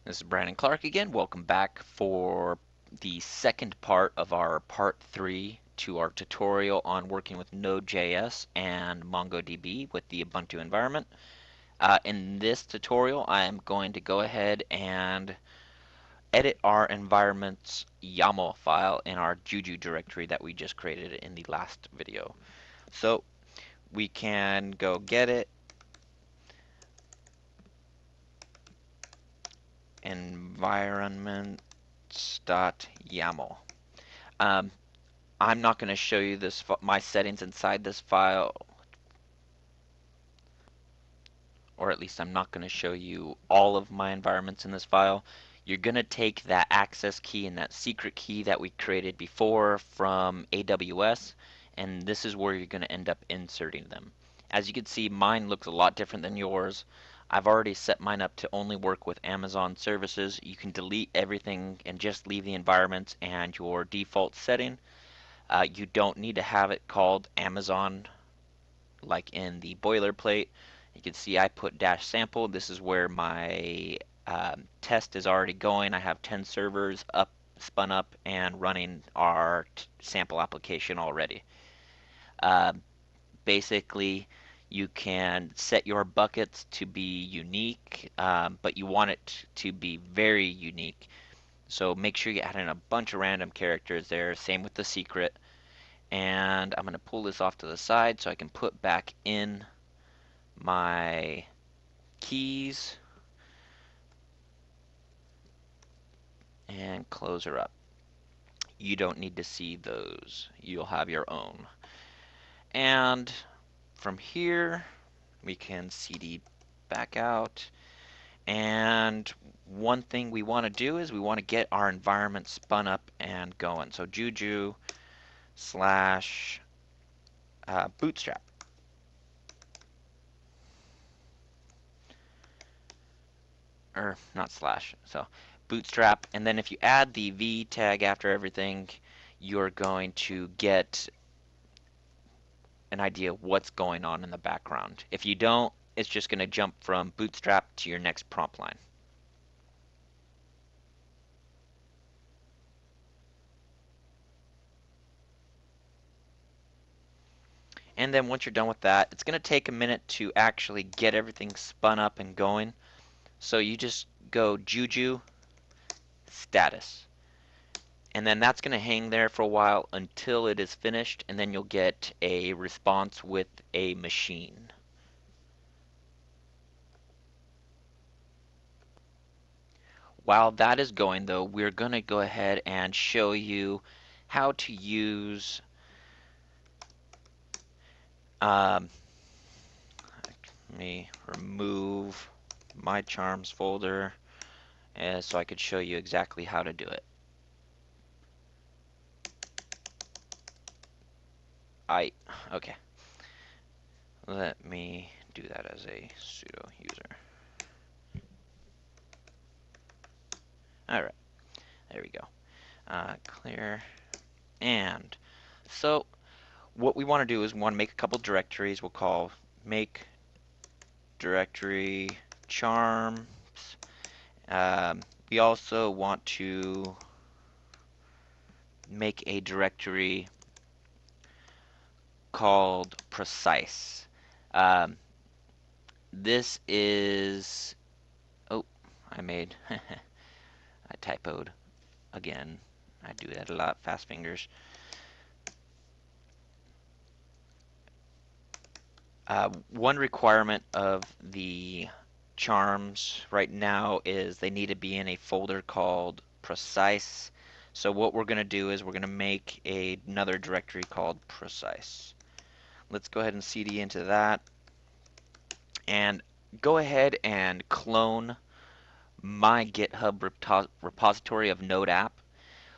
This is Brandon Clark again. Welcome back for the second part of our part 3 to our tutorial on working with Node.js and MongoDB with the Ubuntu environment. In this tutorial, I am going to go ahead and edit our environment's YAML file in our Juju directory that we just created in the last video. So we can go get it, environments.yaml. Um, I'm not going to show you my settings inside this file, or at least I'm not going to show you all of my environments in this file. You're going to take that access key and that secret key that we created before from AWS, and this is where you're going to end up inserting them. As you can see, mine looks a lot different than yours. I've already set mine up to only work with Amazon services. You can delete everything and just leave the environments and your default setting. You don't need to have it called Amazon like in the boilerplate. You can see I put dash sample. This is where my test is already going. I have 10 servers spun up and running our sample application already. Uh, Basically, you can set your buckets to be unique, but you want it to be very unique. So make sure you add in a bunch of random characters there. Same with the secret. And I'm going to pull this off to the side so I can put back in my keys and close her up. You don't need to see those. You'll have your own. And from here, we can cd back out. And one thing we want to do is we want to get our environment spun up and going. So Juju slash bootstrap. Or not slash. So bootstrap. And then if you add the v tag after everything, you're going to get an idea of what's going on in the background. If you don't, it's just going to jump from bootstrap to your next prompt line. And then once you're done with that, it's going to take a minute to actually get everything spun up and going. So you just go Juju status. And then that's going to hang there for a while until it is finished, and then you'll get a response with a machine. While that is going, though, we're going to go ahead and show you how to use let me remove my charms folder so I could show you exactly how to do it. Okay. Let me do that as a sudo user. Alright, there we go. Clear. And so what we want to do is we want to make a couple directories. We'll call make directory charms. We also want to make a directory called precise. This is, oh, I typoed again. I do that a lot, fast fingers. One requirement of the charms right now is they need to be in a folder called precise. So what we're going to do is we're going to make another directory called precise. Let's go ahead and cd into that. And go ahead and clone my GitHub repository of Node app.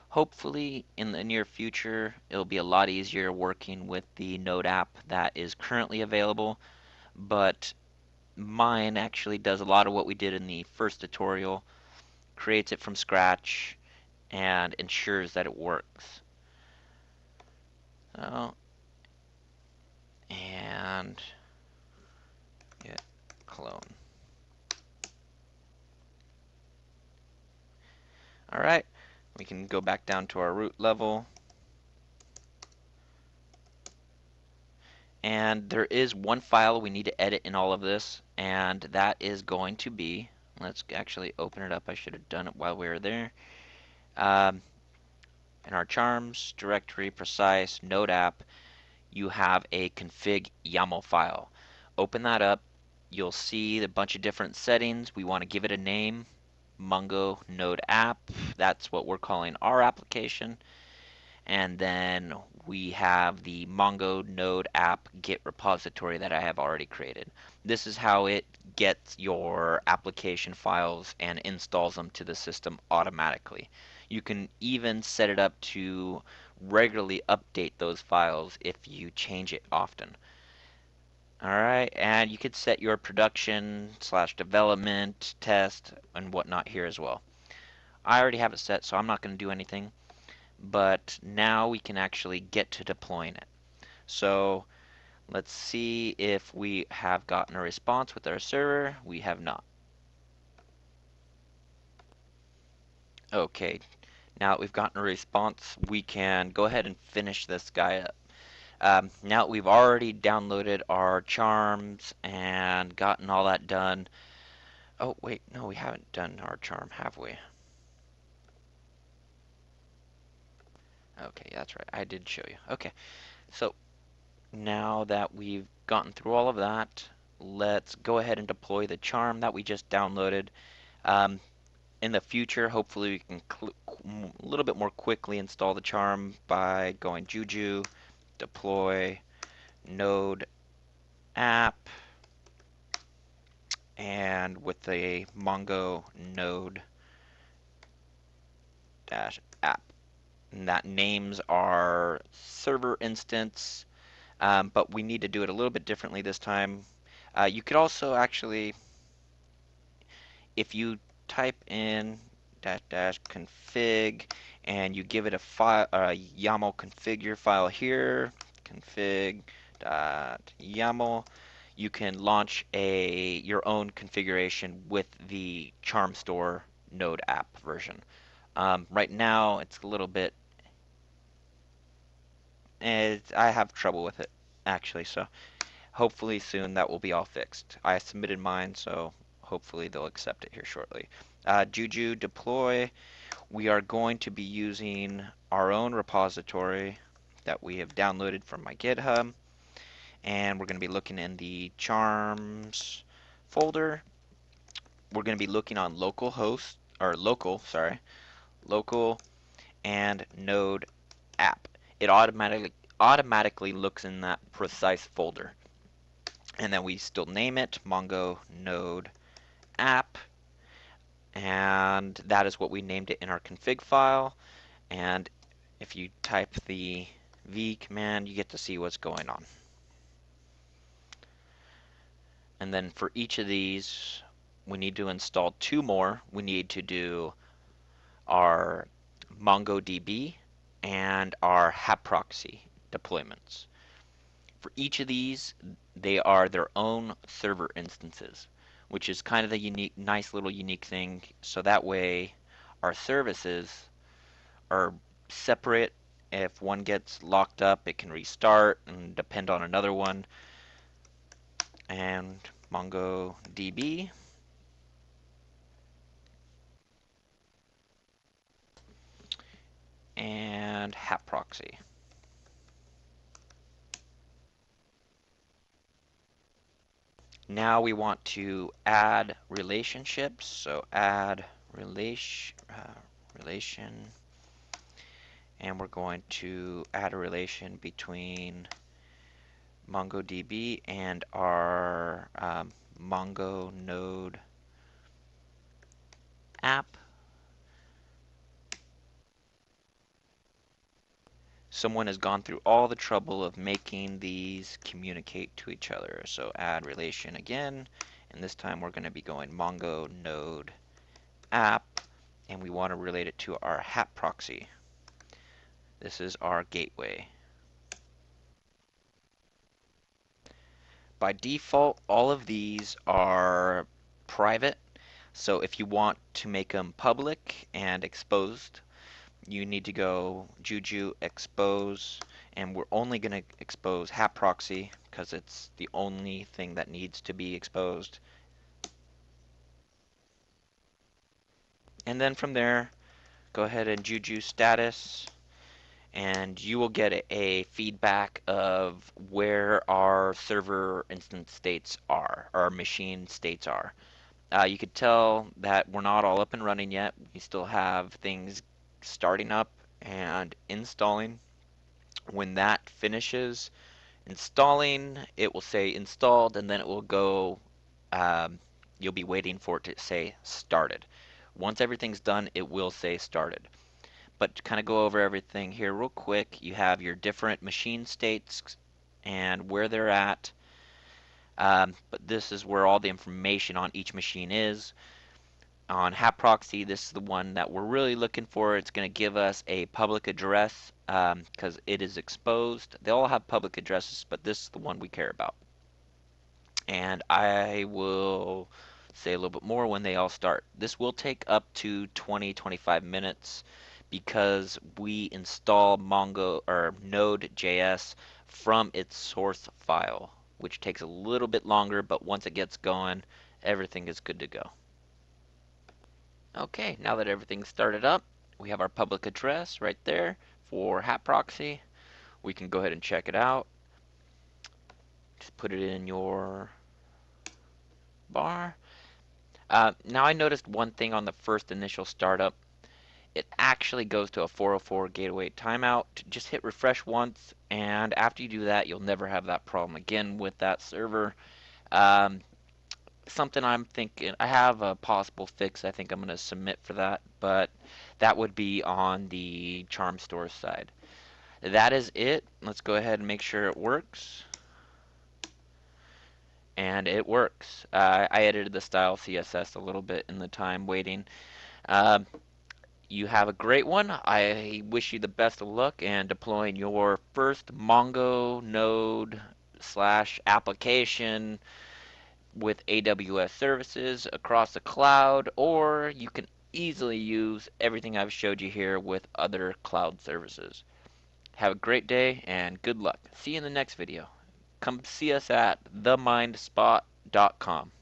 Hopefully in the near future it'll be a lot easier working with the Node app that is currently available, but mine actually does a lot of what we did in the first tutorial, creates it from scratch, and ensures that it works. So, and git clone. All right, we can go back down to our root level. And there is one file we need to edit in all of this, and that is going to be, let's actually open it up. I should have done it while we were there. Um, in our charms, directory, precise, node app, you have a config YAML file. Open that up. You'll see a bunch of different settings. We want to give it a name, Mongo Node App. That's what we're calling our application. And then we have the Mongo Node app Git repository that I have already created. This is how it gets your application files and installs them to the system automatically. You can even set it up to regularly update those files if you change it often. Alright, and you could set your production slash development, test, and whatnot here as well. I already have it set, so I'm not going to do anything. But now we can actually get to deploying it. So let's see if we have gotten a response with our server. We have not. Okay, now that we've gotten a response, we can go ahead and finish this guy up. Now that we've already downloaded our charms and gotten all that done. Oh, wait, no, we haven't done our charm, have we? Okay, that's right. I did show you. Okay, so now that we've gotten through all of that, let's go ahead and deploy the charm that we just downloaded. Um, in the future, hopefully we can a little bit more quickly install the charm by going Juju, deploy, node app, and with the Mongo node dash app. And that names our server instance, but we need to do it a little bit differently this time. You could also actually, if you type in dash dash config and you give it a file, a YAML configure file here, config dot YAML, you can launch your own configuration with the Charm Store Node app version. Right now, it's a little bit. I have trouble with it actually, so hopefully soon that will be all fixed. I submitted mine, so hopefully they'll accept it here shortly. Juju deploy. We are going to be using our own repository that we have downloaded from my GitHub, and we're going to be looking in the charms folder. We're going to be looking on localhost or local and node app. It automatically looks in that precise folder. And then we still name it Mongo Node App, and that is what we named it in our config file. And if you type the v command, you get to see what's going on. And then for each of these, we need to install two more. We need to do our MongoDB and our HapProxy deployments. For each of these, they are their own server instances, which is kind of the nice little unique thing. So that way, our services are separate. If one gets locked up, it can restart and depend on another one. And MongoDB. And HapProxy. Now we want to add relationships. So add relation, and we're going to add a relation between MongoDB and our Mongo Node app. Someone has gone through all the trouble of making these communicate to each other. So add relation again, and this time we're going to be going Mongo Node app, and we want to relate it to our HapProxy. This is our gateway. By default, all of these are private, So if you want to make them public and exposed, you need to go Juju expose, and we're only going to expose hat proxy because it's the only thing that needs to be exposed. And then from there, go ahead and Juju status, and you will get a feedback of where our server instance states are, our machine states are. You could tell that we're not all up and running yet. We still have things starting up and installing. When that finishes installing, it will say installed, and then it will go, um, you'll be waiting for it to say started. Once everything's done, it will say started. But to kind of go over everything here real quick, you have your different machine states and where they're at. But this is where all the information on each machine is. On hat proxy, this is the one that we're really looking for. It's going to give us a public address because it is exposed. They all have public addresses, but this is the one we care about. And I will say a little bit more when they all start. This will take up to 20-25 minutes because we install Mongo or Node.js from its source file, which takes a little bit longer, but once it gets going, everything is good to go. Okay, now that everything's started up, we have our public address right there for hat proxy. We can go ahead and check it out. Just put it in your bar. Now I noticed one thing on the first initial startup. It actually goes to a 404 gateway timeout. Just hit refresh once, and after you do that, you'll never have that problem again with that server. Um, Something I'm thinking, I have a possible fix I think I'm going to submit for that, but that would be on the Charm Store side. That is it. Let's go ahead and make sure it works. And it works. I edited the style CSS a little bit in the time waiting. Um, you have a great one. I wish you the best of luck in deploying your first Mongo node slash application with AWS services across the cloud, or you can easily use everything I've showed you here with other cloud services. Have a great day and good luck. See you in the next video. Come see us at themindspot.com.